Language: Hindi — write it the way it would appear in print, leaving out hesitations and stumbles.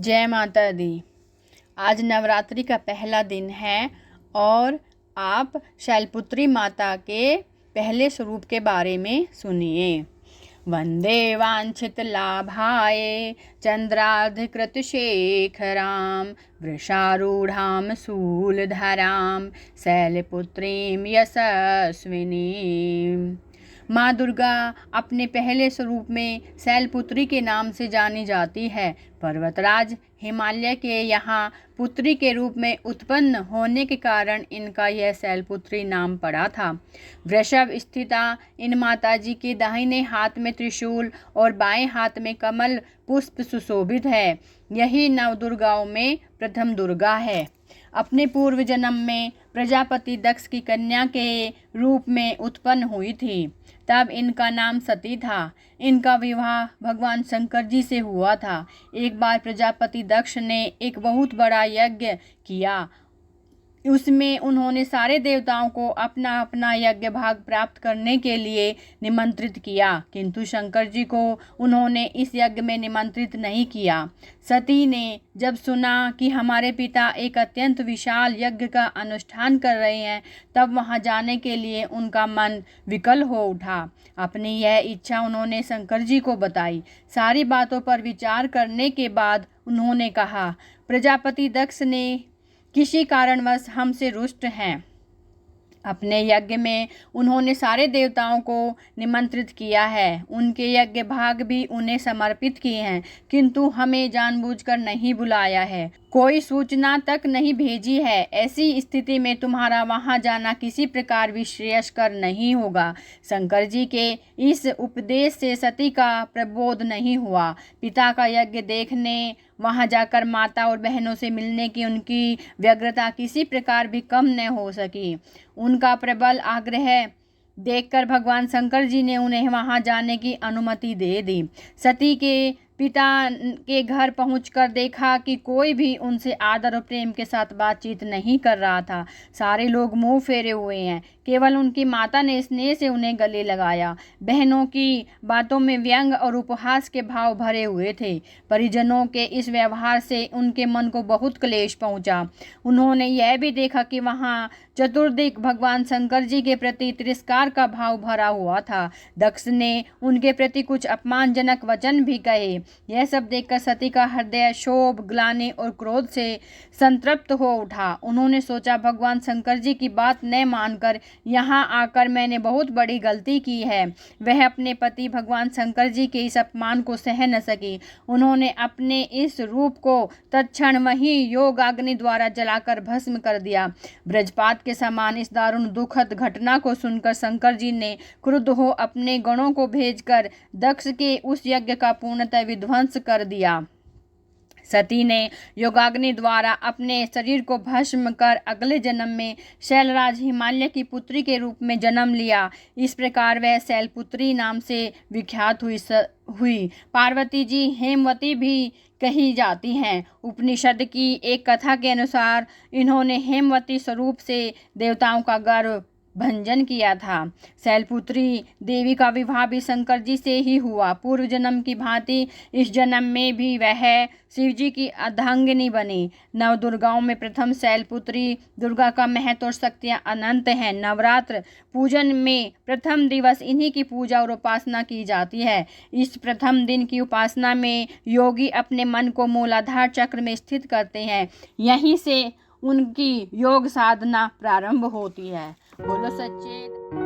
जय माता दी। आज नवरात्रि का पहला दिन है और आप शैलपुत्री माता के पहले स्वरूप के बारे में सुनिए। वंदे वांछित लाभाय चंद्राधिकृत शेखराम वृषारूढ़ाम शूलधराम शैलपुत्रीम यशस्विनीम। माँ दुर्गा अपने पहले स्वरूप में शैलपुत्री के नाम से जानी जाती है। पर्वतराज हिमालय के यहाँ पुत्री के रूप में उत्पन्न होने के कारण इनका यह शैलपुत्री नाम पड़ा था। वृषभ स्थिता इन माताजी के दाहिने हाथ में त्रिशूल और बाएं हाथ में कमल पुष्प सुशोभित है। यही नवदुर्गाओं में प्रथम दुर्गा है। अपने पूर्व जन्म में प्रजापति दक्ष की कन्या के रूप में उत्पन्न हुई थी, तब इनका नाम सती था। इनका विवाह भगवान शंकर जी से हुआ था। एक बार प्रजापति दक्ष ने एक बहुत बड़ा यज्ञ किया। उसमें उन्होंने सारे देवताओं को अपना अपना यज्ञ भाग प्राप्त करने के लिए निमंत्रित किया, किंतु शंकर जी को उन्होंने इस यज्ञ में निमंत्रित नहीं किया। सती ने जब सुना कि हमारे पिता एक अत्यंत विशाल यज्ञ का अनुष्ठान कर रहे हैं, तब वहां जाने के लिए उनका मन विकल हो उठा। अपनी यह इच्छा उन्होंने शंकर जी को बताई। सारी बातों पर विचार करने के बाद उन्होंने कहा, प्रजापति दक्ष ने किसी कारणवश हमसे रुष्ट हैं। अपने यज्ञ में उन्होंने सारे देवताओं को निमंत्रित किया है, उनके यज्ञ भाग भी उन्हें समर्पित किए हैं, किंतु हमें जानबूझकर नहीं बुलाया है, कोई सूचना तक नहीं भेजी है। ऐसी स्थिति में तुम्हारा वहां जाना किसी प्रकार भी श्रेयस्कर नहीं होगा। शंकर जी के इस उपदेश से सती का प्रबोध नहीं हुआ। पिता का यज्ञ देखने वहां जाकर माता और बहनों से मिलने की उनकी व्यग्रता किसी प्रकार भी कम न हो सकी। उनका प्रबल आग्रह देखकर भगवान शंकर जी ने उन्हें वहां जाने की अनुमति दे दी। सती के पिता के घर पहुंचकर देखा कि कोई भी उनसे आदर और प्रेम के साथ बातचीत नहीं कर रहा था। सारे लोग मुंह फेरे हुए हैं। केवल उनकी माता ने स्नेह से उन्हें गले लगाया। बहनों की बातों में व्यंग और उपहास के भाव भरे हुए थे। परिजनों के इस व्यवहार से उनके मन को बहुत क्लेश पहुंचा। उन्होंने यह भी देखा कि वहां चतुर्दिक भगवान शंकर जी के प्रति तिरस्कार का भाव भरा हुआ था। दक्ष ने उनके प्रति कुछ अपमानजनक वचन भी कहे। यह सब देखकर सती का हृदय क्षोभ, ग्लानि और क्रोध से संतृप्त हो उठा। उन्होंने सोचा, भगवान शंकर जी की बात न मानकर यहाँ आकर मैंने बहुत बड़ी गलती की है। वह अपने पति भगवान शंकर जी के इस अपमान को सह न सकी। उन्होंने अपने इस रूप को तत्क्षण वहीं योगाग्नि द्वारा जलाकर भस्म कर दिया। ब्रजपात के समान इस दारुण दुखद घटना को सुनकर शंकर जी ने क्रुद्ध हो अपने गणों को भेजकर दक्ष के उस यज्ञ का पूर्णतः विध्वंस कर दिया। सती ने योगाग्नि द्वारा अपने शरीर को भस्म कर अगले जन्म में शैलराज हिमालय की पुत्री के रूप में जन्म लिया। इस प्रकार वह शैलपुत्री नाम से विख्यात हुई। पार्वती जी हेमवती भी कही जाती हैं। उपनिषद की एक कथा के अनुसार इन्होंने हेमवती स्वरूप से देवताओं का गर्व भंजन किया था। शैलपुत्री देवी का विवाह भी शंकर जी से ही हुआ। पूर्व जन्म की भांति इस जन्म में भी वह शिवजी की अर्धांगिनी बनी। नवदुर्गाओं में प्रथम शैलपुत्री दुर्गा का महत्व और शक्तियाँ अनंत हैं। नवरात्र पूजन में प्रथम दिवस इन्हीं की पूजा और उपासना की जाती है। इस प्रथम दिन की उपासना में योगी अपने मन को मूलाधार चक्र में स्थित करते हैं। यहीं से उनकी योग साधना प्रारंभ होती है। बोलो सच्चे